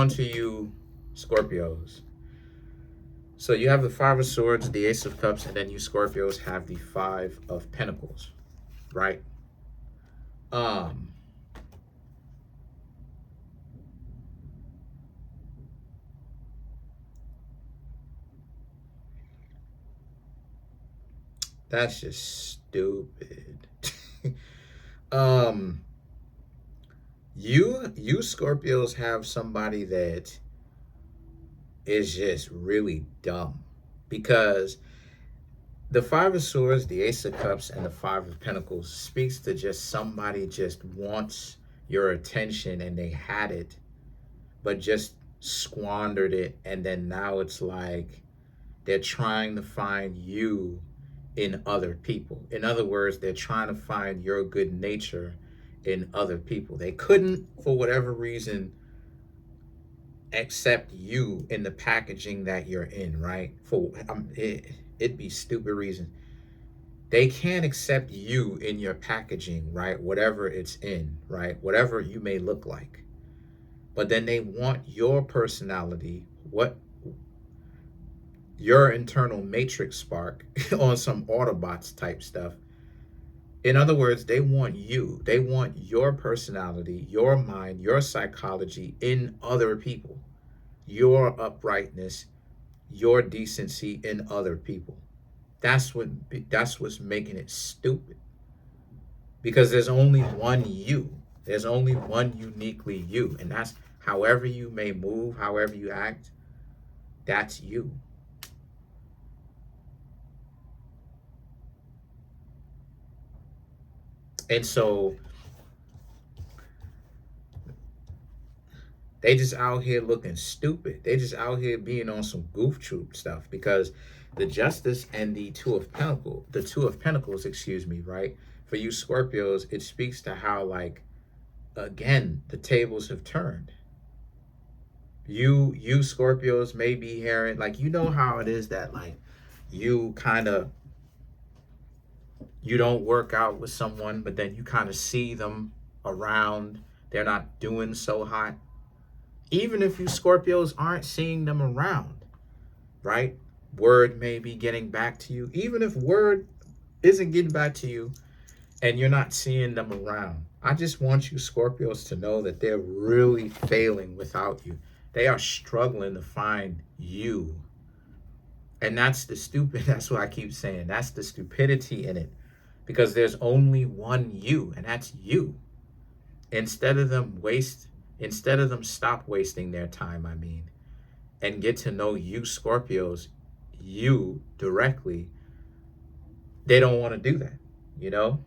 On to you, Scorpios. So you have the Five of Swords, the Ace of Cups, and then you Scorpios have the Five of Pentacles, right? Um, that's just stupid. um, you Scorpios have somebody that is just really dumb because the Five of Swords, the Ace of Cups, and the Five of Pentacles speaks to just somebody just wants your attention and they had it, but just squandered it. And then now it's like they're trying to find you in other people. In other words, they're trying to find your good nature in other people. They couldn't, for whatever reason, accept you in the packaging that you're in, right? It'd be stupid reason. They can't accept you in your packaging, right? Whatever it's in, right? Whatever you may look like. But then they want your personality, what your internal matrix spark on some Autobots type stuff. In other words, they want you. They want your personality, your mind, your psychology in other people. Your uprightness, your decency in other people. That's what's making it stupid. Because there's only one you. There's only one uniquely you, and that's however you may move, however you act, that's you. And so they just out here looking stupid. They just out here being on some goof troop stuff because the Justice and the Two of Pentacles, excuse me, right? For you Scorpios, it speaks to how, like, again, the tables have turned. You Scorpios may be hearing, like, you know how it is that, like, you kind of, you don't work out with someone, but then you kind of see them around. They're not doing so hot. Even if you Scorpios aren't seeing them around, right? Word may be getting back to you. Even if word isn't getting back to you and you're not seeing them around, I just want you Scorpios to know that they're really failing without you. They are struggling to find you. And that's the stupid, that's what I keep saying. That's the stupidity in it. Because there's only one you, and that's you. Instead of them stop wasting their time, I mean, and get to know you Scorpios, you directly, they don't want to do that, you know?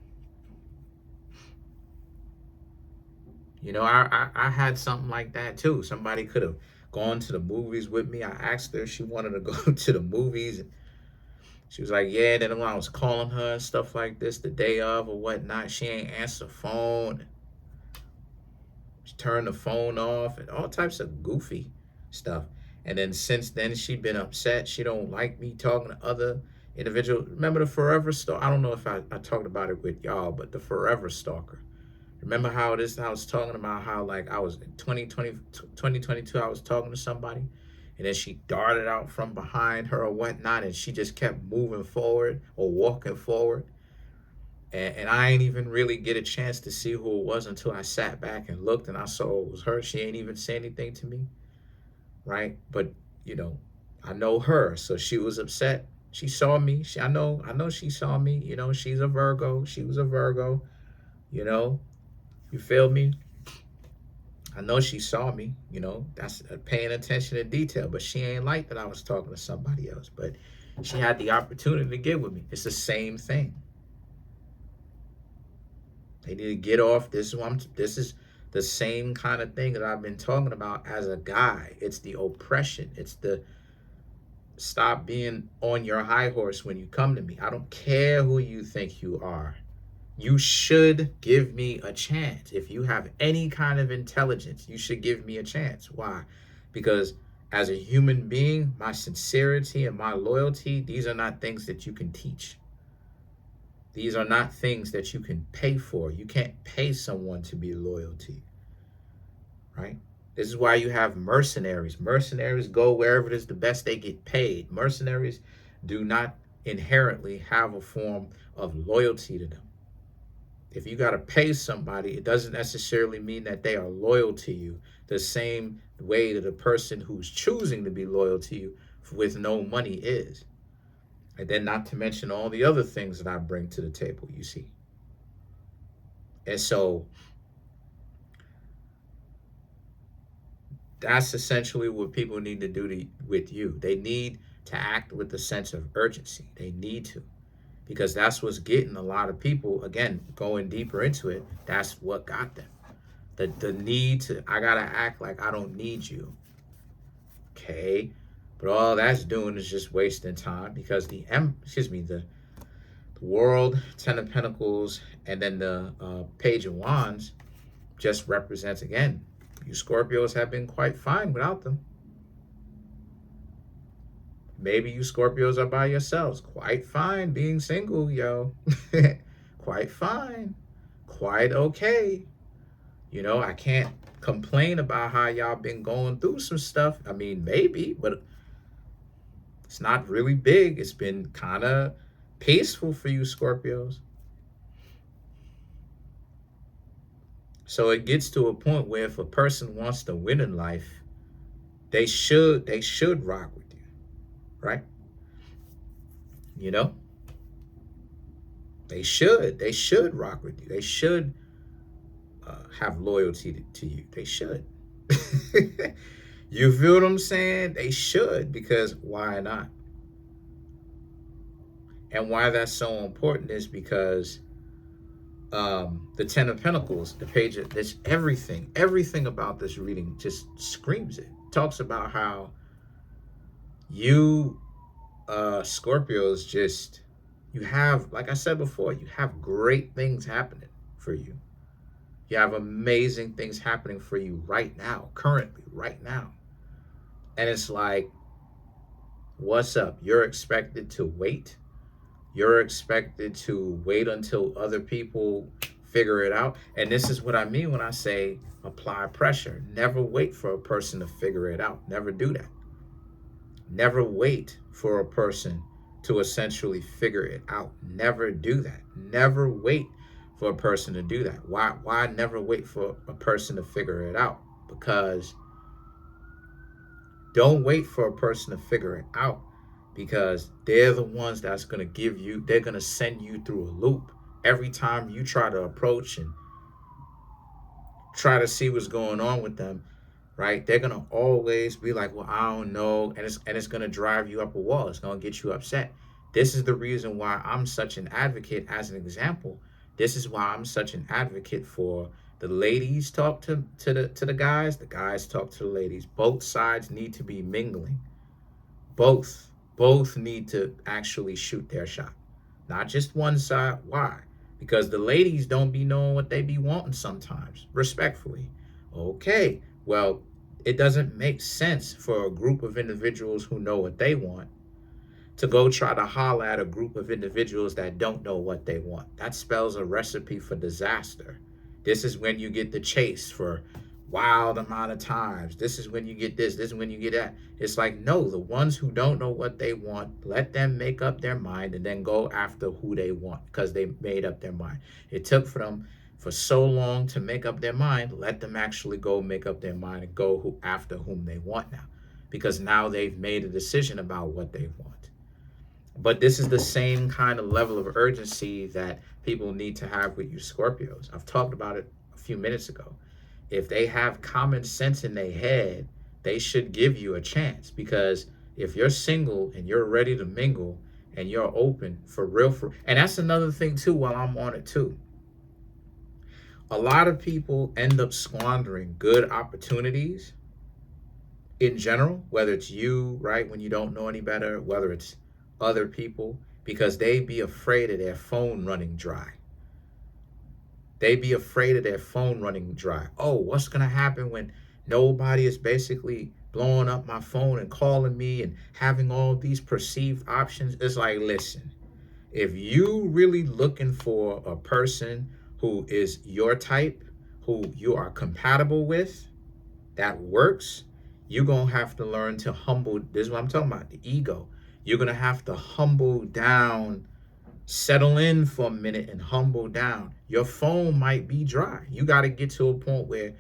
I had something like that too. Somebody could have gone to the movies with me. I asked her if she wanted to go to the movies. She was like, yeah. Then when I was calling her and stuff like this the day of or whatnot, she ain't answer the phone. She turned the phone off and all types of goofy stuff. And then since then, she been upset. She don't like me talking to other individuals. Remember the Forever Stalker? I don't know if I talked about it with y'all, but the Forever Stalker. Remember how this, I was talking about how, like, I was in 2022, I was talking to somebody, and then she darted out from behind her or whatnot, and she just kept moving forward or walking forward. And I ain't even really get a chance to see who it was until I sat back and looked and I saw it was her. She ain't even say anything to me, right? But, you know, I know her, so she was upset. She saw me. I know she saw me. You know, she's a Virgo. She was a Virgo, you know. You feel me? I know she saw me, you know. That's paying attention to detail, but she ain't like that I was talking to somebody else. But she had the opportunity to get with me. It's the same thing. They need to get off. This is the same kind of thing that I've been talking about as a guy. It's the oppression. It's the stop being on your high horse when you come to me. I don't care who you think you are. You should give me a chance. If you have any kind of intelligence, you should give me a chance. Why? Because as a human being, my sincerity and my loyalty, these are not things that you can teach. These are not things that you can pay for. You can't pay someone to be loyal to you, right? This is why you have mercenaries. Mercenaries go wherever it is the best they get paid. Mercenaries do not inherently have a form of loyalty to them. If you got to pay somebody, it doesn't necessarily mean that they are loyal to you the same way that a person who's choosing to be loyal to you with no money is. And then, not to mention all the other things that I bring to the table, you see. And so that's essentially what people need to do with you. They need to act with a sense of urgency. They need to, because that's what's getting a lot of people, again, going deeper into it. That's what got them. The need to, I gotta act like I don't need you. Okay. But all that's doing is just wasting time, because the world, Ten of Pentacles, and then the Page of Wands just represents, again, you Scorpios have been quite fine without them. Maybe you Scorpios are by yourselves. Quite fine being single, yo. Quite fine. Quite okay. You know, I can't complain about how y'all been going through some stuff. I mean, maybe, but it's not really big. It's been kind of peaceful for you Scorpios. So it gets to a point where if a person wants to win in life, they should rock with you, right? You know, they should rock with you. They should have loyalty to you. They should. You feel what I'm saying? They should, because why not? And why that's so important is because the Ten of Pentacles, the page of this, everything about this reading just screams it. Talks about how you Scorpios just, you have, like I said before, you have great things happening for you. You have amazing things happening for you right now, currently, right now. And it's like, what's up? You're expected to wait. You're expected to wait until other people figure it out. And this is what I mean when I say apply pressure. Never wait for a person to figure it out. Never do that. Never wait for a person to essentially figure it out. Never do that. Never wait for a person to do that. Why never wait for a person to figure it out? Because don't wait for a person to figure it out, because they're the ones that's going to give you, they're going to send you through a loop every time you try to approach and try to see what's going on with them, right? They're going to always be like, well, I don't know. And it's going to drive you up a wall. It's going to get you upset. This is the reason why I'm such an advocate. As an example, this is why I'm such an advocate for the ladies talk to the guys talk to the ladies. Both sides need to be mingling. Both need to actually shoot their shot, not just one side. Why? Because the ladies don't be knowing what they be wanting sometimes, respectfully. Okay, well, it doesn't make sense for a group of individuals who know what they want to go try to holler at a group of individuals that don't know what they want. That spells a recipe for disaster. This is when you get the chase for wild amount of times. This is when you get this. This is when you get that. It's like, no, the ones who don't know what they want, let them make up their mind and then go after who they want, because they made up their mind. It took for them for so long to make up their mind. Let them actually go make up their mind and go after whom they want now, because now they've made a decision about what they want. But this is the same kind of level of urgency that people need to have with you Scorpios. I've talked about it a few minutes ago. If they have common sense in their head, they should give you a chance. Because if you're single and you're ready to mingle and you're open for real, and that's another thing too, while I'm on it too. A lot of people end up squandering good opportunities in general, whether it's you, right, when you don't know any better, whether it's other people, because they be afraid of their phone running dry. They be afraid of their phone running dry. Oh, what's going to happen when nobody is basically blowing up my phone and calling me and having all these perceived options? It's like, listen, if you really looking for a person who is your type, who you are compatible with, that works, you're going to have to learn to humble. This is what I'm talking about, the ego. You're going to have to humble down, settle in for a minute and humble down. Your phone might be dry. You got to get to a point where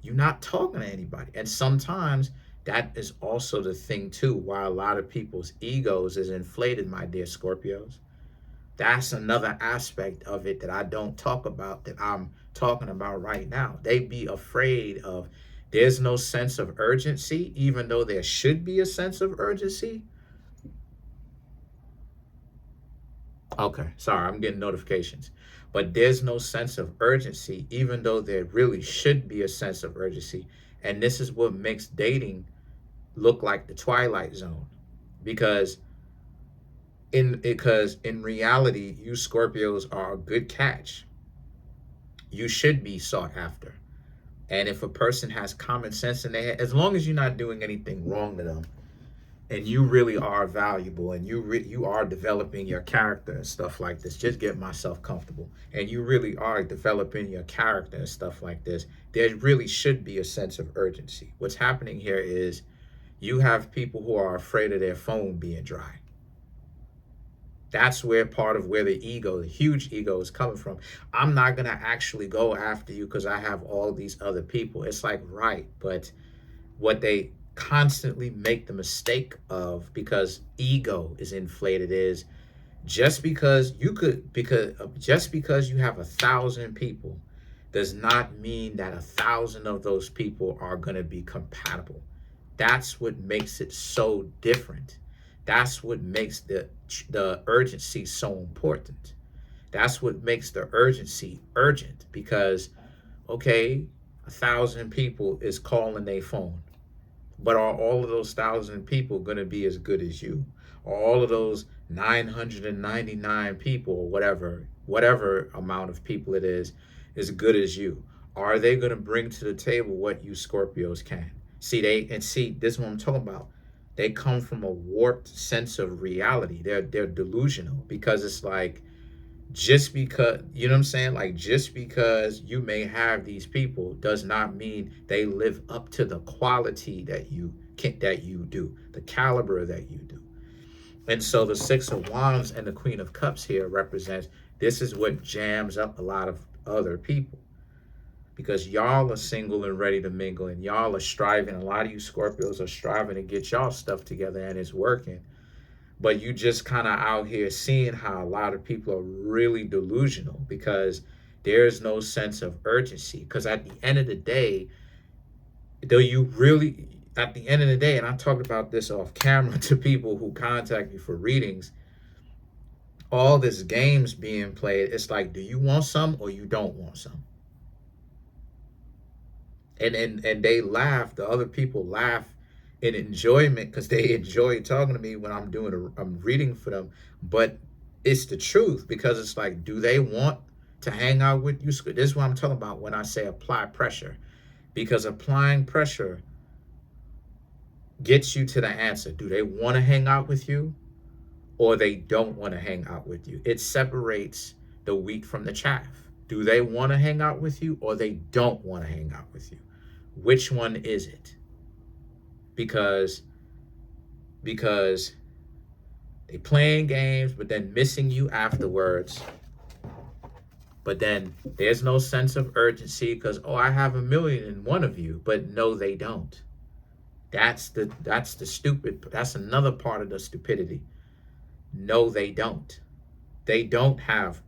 you're not talking to anybody. And sometimes that is also the thing too, why a lot of people's egos is inflated, my dear Scorpios. That's another aspect of it that I don't talk about, that I'm talking about right now. They be afraid of, there's no sense of urgency, even though there should be a sense of urgency. Okay, sorry, I'm getting notifications. But there's no sense of urgency, even though there really should be a sense of urgency. And this is what makes dating look like the Twilight Zone. Because in reality, you Scorpios are a good catch. You should be sought after. And if a person has common sense in their head, as long as you're not doing anything wrong to them, and you really are valuable, and you are developing your character and stuff like this, just get myself comfortable, and you really are developing your character and stuff like this, there really should be a sense of urgency. What's happening here is you have people who are afraid of their phone being dry. That's where part of where the ego, the huge ego, is coming from. I'm not going to actually go after you because I have all these other people. It's like, right, but what they constantly make the mistake of, because ego is inflated, is just because you have 1,000 people does not mean that 1,000 of those people are going to be compatible. That's what makes it so different. That's what makes the urgency so important. That's what makes the urgency urgent, because, okay, 1,000 people is calling their phone. But are all of those 1,000 people going to be as good as you? Are all of those 999 people, or whatever amount of people it is as good as you? Are they going to bring to the table what you Scorpios can? See, this is what I'm talking about. They come from a warped sense of reality. They're delusional, because it's like, just because, you know what I'm saying? Like, just because you may have these people does not mean they live up to the quality that you do, the caliber that you do. And so the Six of Wands and the Queen of Cups here represents, this is what jams up a lot of other people, because y'all are single and ready to mingle, and y'all are striving. A lot of you Scorpios are striving to get y'all stuff together, and it's working. But you just kind of out here seeing how a lot of people are really delusional, because there's no sense of urgency. Because at the end of the day, and I talked about this off camera to people who contact me for readings, all this games being played, it's like, do you want some or you don't want some? And they laugh, the other people laugh in enjoyment, because they enjoy talking to me when I'm reading for them. But it's the truth, because it's like, do they want to hang out with you? This is what I'm talking about when I say apply pressure, because applying pressure gets you to the answer. Do they want to hang out with you, or they don't want to hang out with you? It separates the wheat from the chaff. Do they want to hang out with you, or they don't want to hang out with you? Which one is it? Because they playing games, but then missing you afterwards. But then there's no sense of urgency, because, oh, I have 1,000,001 of you, but no, they don't. That's the stupid. That's another part of the stupidity. No, they don't. They don't have.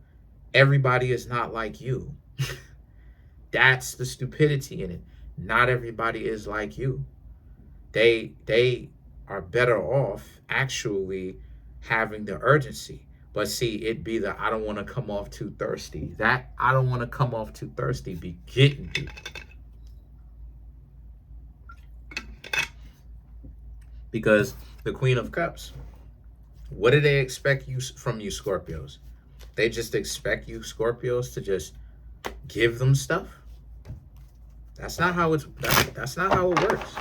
Everybody is not like you. That's the stupidity in it. Not everybody is like you. They are better off actually having the urgency. But see, it be the I don't want to come off too thirsty. That I don't want to come off too thirsty be getting you. Because the Queen of Cups, what do they expect from you Scorpios? They just expect you Scorpios to just give them stuff. That's not how that's not how it works.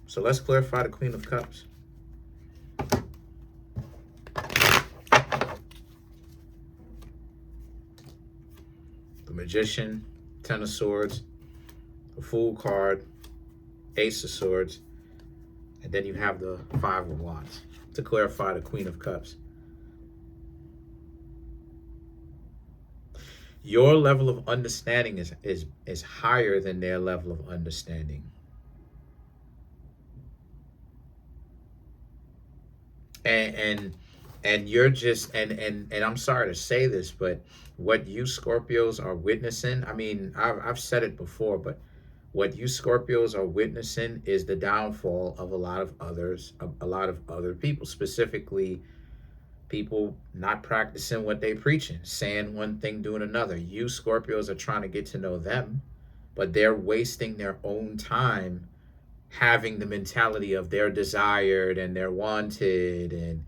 So let's clarify the Queen of Cups. The Magician, Ten of Swords, the Fool card, Ace of Swords, and then you have the Five of Wands to clarify the Queen of Cups. Your level of understanding is higher than their level of understanding. And you're just and I'm sorry to say this, but what you Scorpios are witnessing, I mean, I've said it before, but what you Scorpios are witnessing is the downfall of a lot of others, a lot of other people, specifically people not practicing what they preaching, saying one thing, doing another. You Scorpios are trying to get to know them, but they're wasting their own time having the mentality of they're desired and they're wanted, and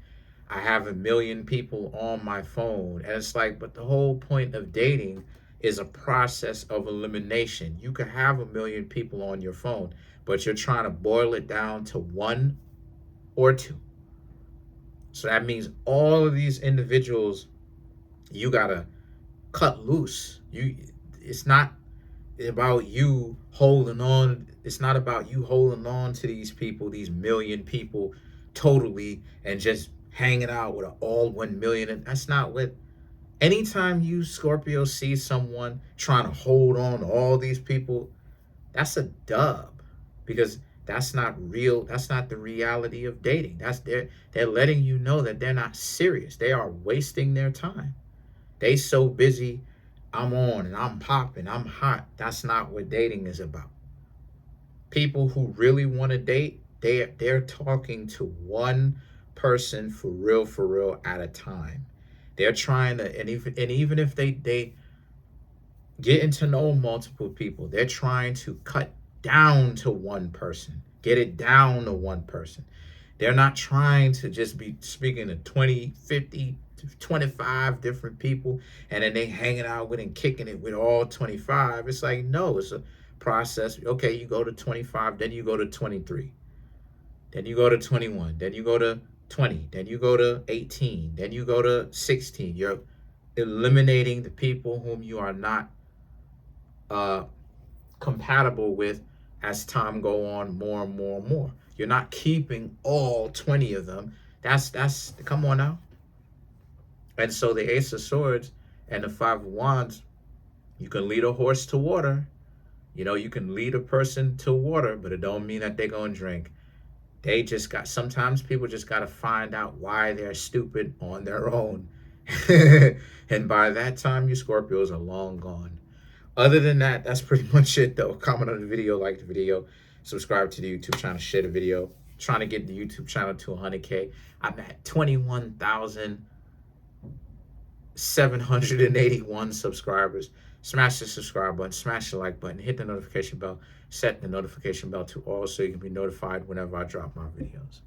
I have a million people on my phone. And it's like, but the whole point of dating is a process of elimination. You can have a million people on your phone, but you're trying to boil it down to one or two. So that means all of these individuals you gotta cut loose. It's not about you holding on. It's not about you holding on to these people, these million people, totally, and just hanging out with all 1 million. And that's not what. Anytime you Scorpio see someone trying to hold on to all these people, that's a dub, because that's not real. That's not the reality of dating. They're letting you know that they're not serious. They are wasting their time. They so busy. I'm on and I'm popping. I'm hot. That's not what dating is about. People who really want to date, they're talking to one person for real at a time. They're trying to, and even if they getting to know multiple people, they're trying to cut down to one person, get it down to one person. They're not trying to just be speaking to 20, 50, 25 different people and then they hanging out with and kicking it with all 25. It's like, no, it's a process. Okay, you go to 25, then you go to 23, then you go to 21, then you go to 20, then you go to 18, then you go to 16. You're eliminating the people whom you are not compatible with as time go on, more and more and more. You're not keeping all 20 of them. That's come on now. And so the Ace of Swords and the Five of Wands, you can lead a horse to water. You know, you can lead a person to water, but it don't mean that they're going to drink. They just got, sometimes people just got to find out why they're stupid on their own. And by that time, you Scorpios are long gone. Other than that, that's pretty much it, though. Comment on the video, like the video, subscribe to the YouTube channel, share the video. Trying to get the YouTube channel to 100K. I'm at 21,781 subscribers. Smash the subscribe button, smash the like button, hit the notification bell, set the notification bell to all so you can be notified whenever I drop my videos.